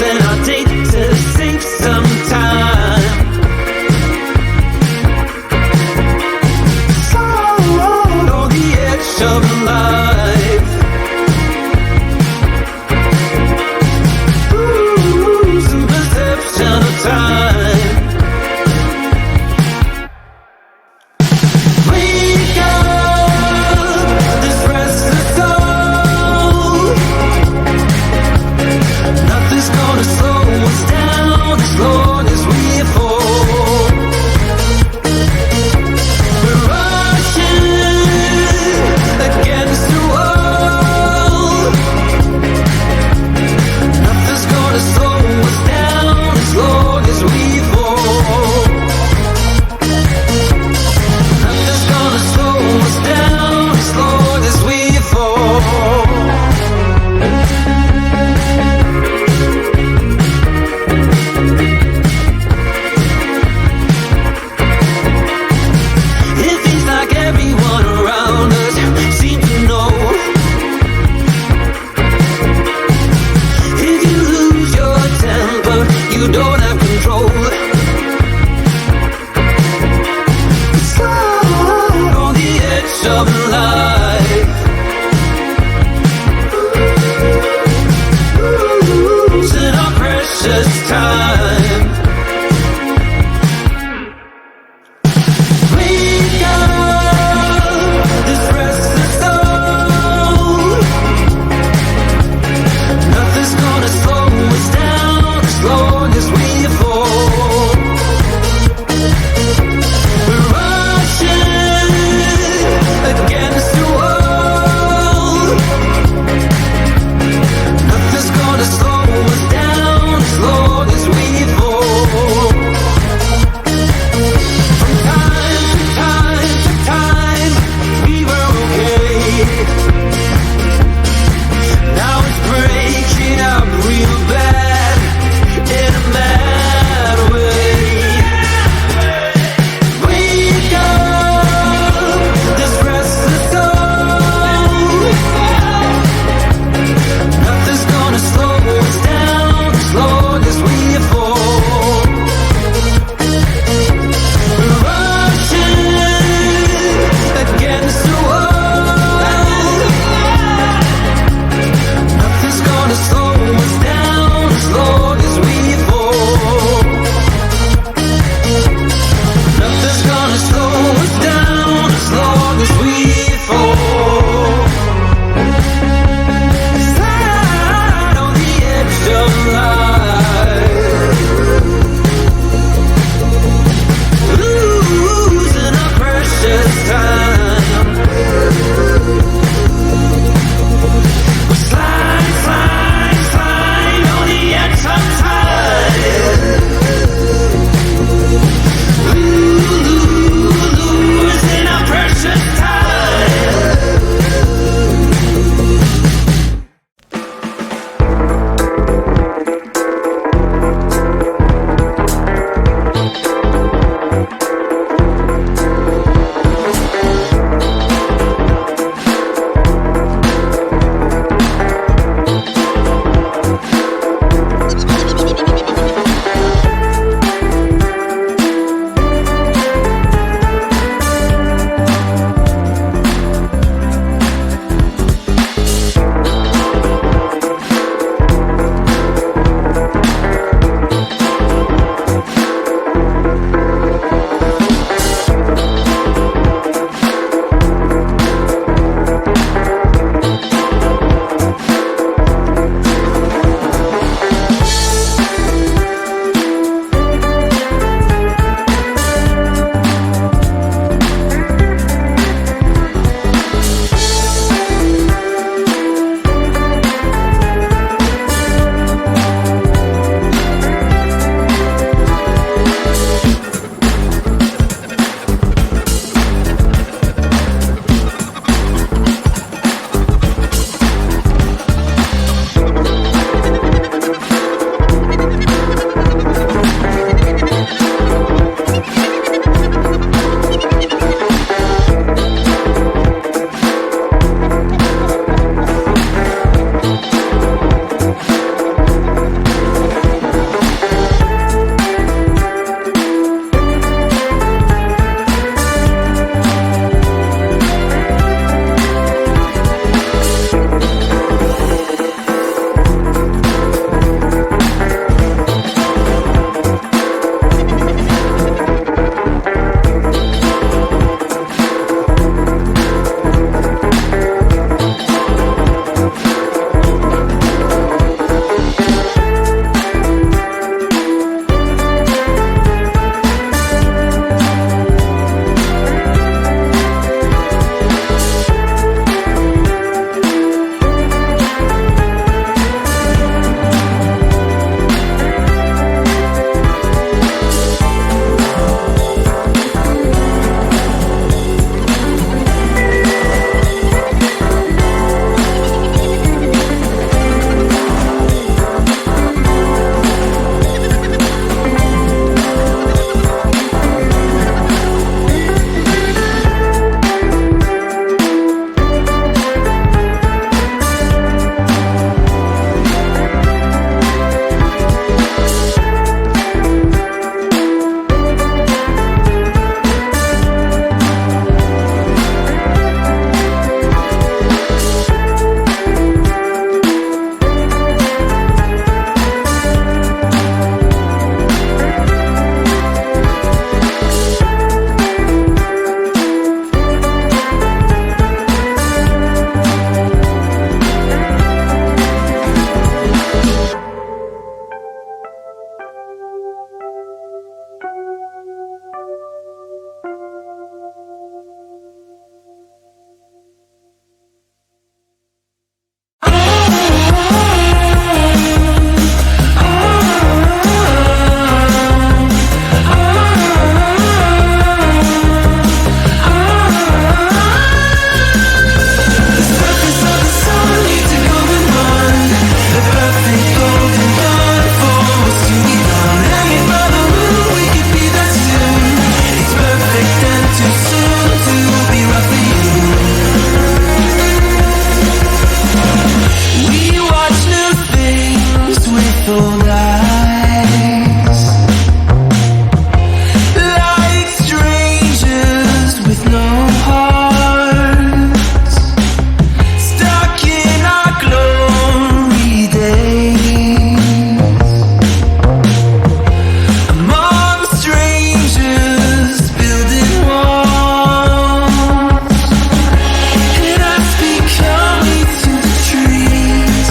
then I'll take to sink some time. So on the edge of life. Ooh, some perception of time. Wake up, this restless soul. Nothing's gonna slow us down as long as we fall. We're rushing against the wall. Nothing's gonna slow us down as long as we fall. Nothing's gonna slow us down as long as we fall. It feels like everyone around us seems to know. If you lose your temper, you don't have control. It's on the edge of life. Losing our precious time. Wake up, this restless soul. Nothing's gonna slow us down as long as we fall. We're rushing against the wall. Nothing's gonna slow us down as long as we fall. lies, like strangers with no hearts, stuck in our glory days, among strangers building walls. And I speak calmly to the trees,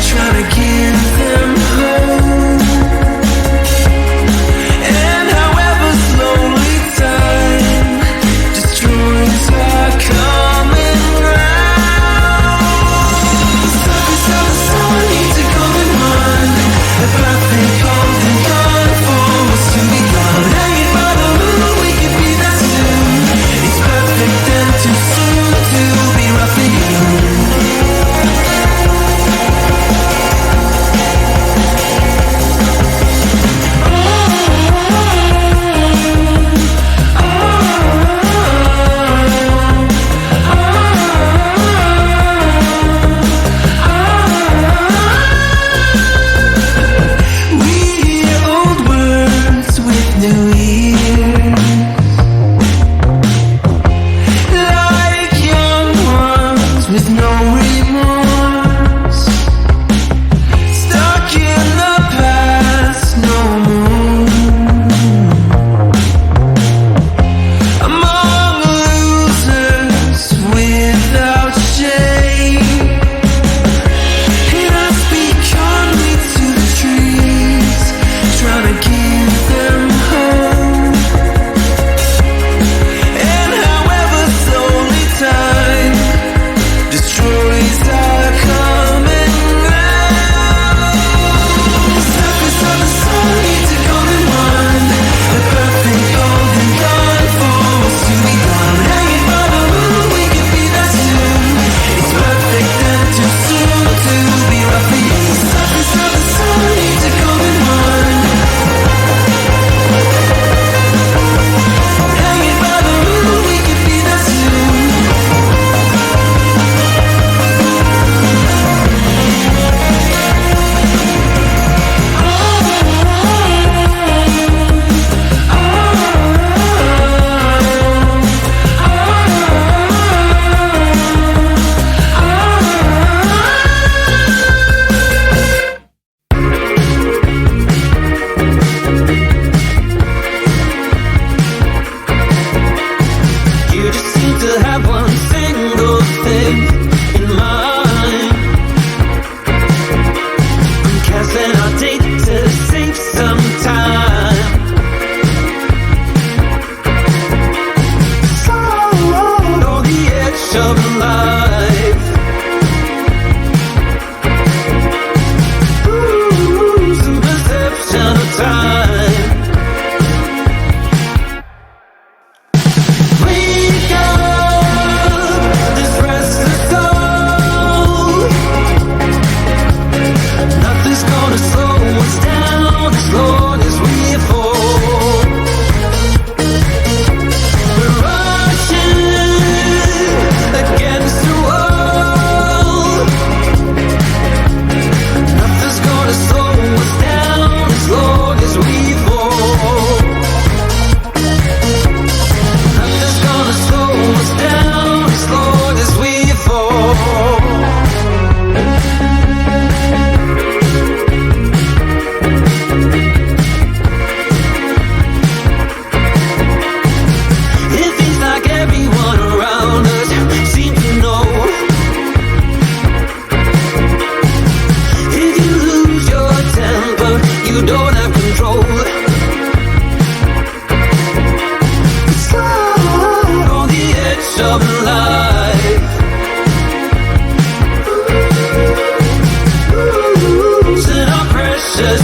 trying to give them hope. And however slowly time destroys our common ground, surface of the sun needs to go and run. The perfect cold and gone for us to be gone. Hanging by the moon, we could be that soon. It's perfect and too soon to be roughly hewn. We hear old words with new ears, like young ones with no remorse, stuck in the past no more, among losers without shame. And I speak calmly to the trees, trying to give them hope. And however slowly time destroys our common ground, surface of the sun needs to go and run. The perfect golden dawn for us to be gone. Hanging by the moon, we could be that soon. It's perfect and too soon to be roughly used. Surface of the sun needs to go and run. Hanging by the moon, we could be that soon. You just seem to have one single thing in mind. I'm casting our date to sink sometime. So on the edge of life, some perception of time. Wake up, this restless soul. Nothing's gonna slow us down as long as we fall. We're rushing against the wall. Nothing's gonna slow us down as long as we fall. Nothing's gonna slow us down as long as we fall. It feels like everyone around us seems to know. If you lose your temper, you don't have control. It's like on the edge of life. Losing our precious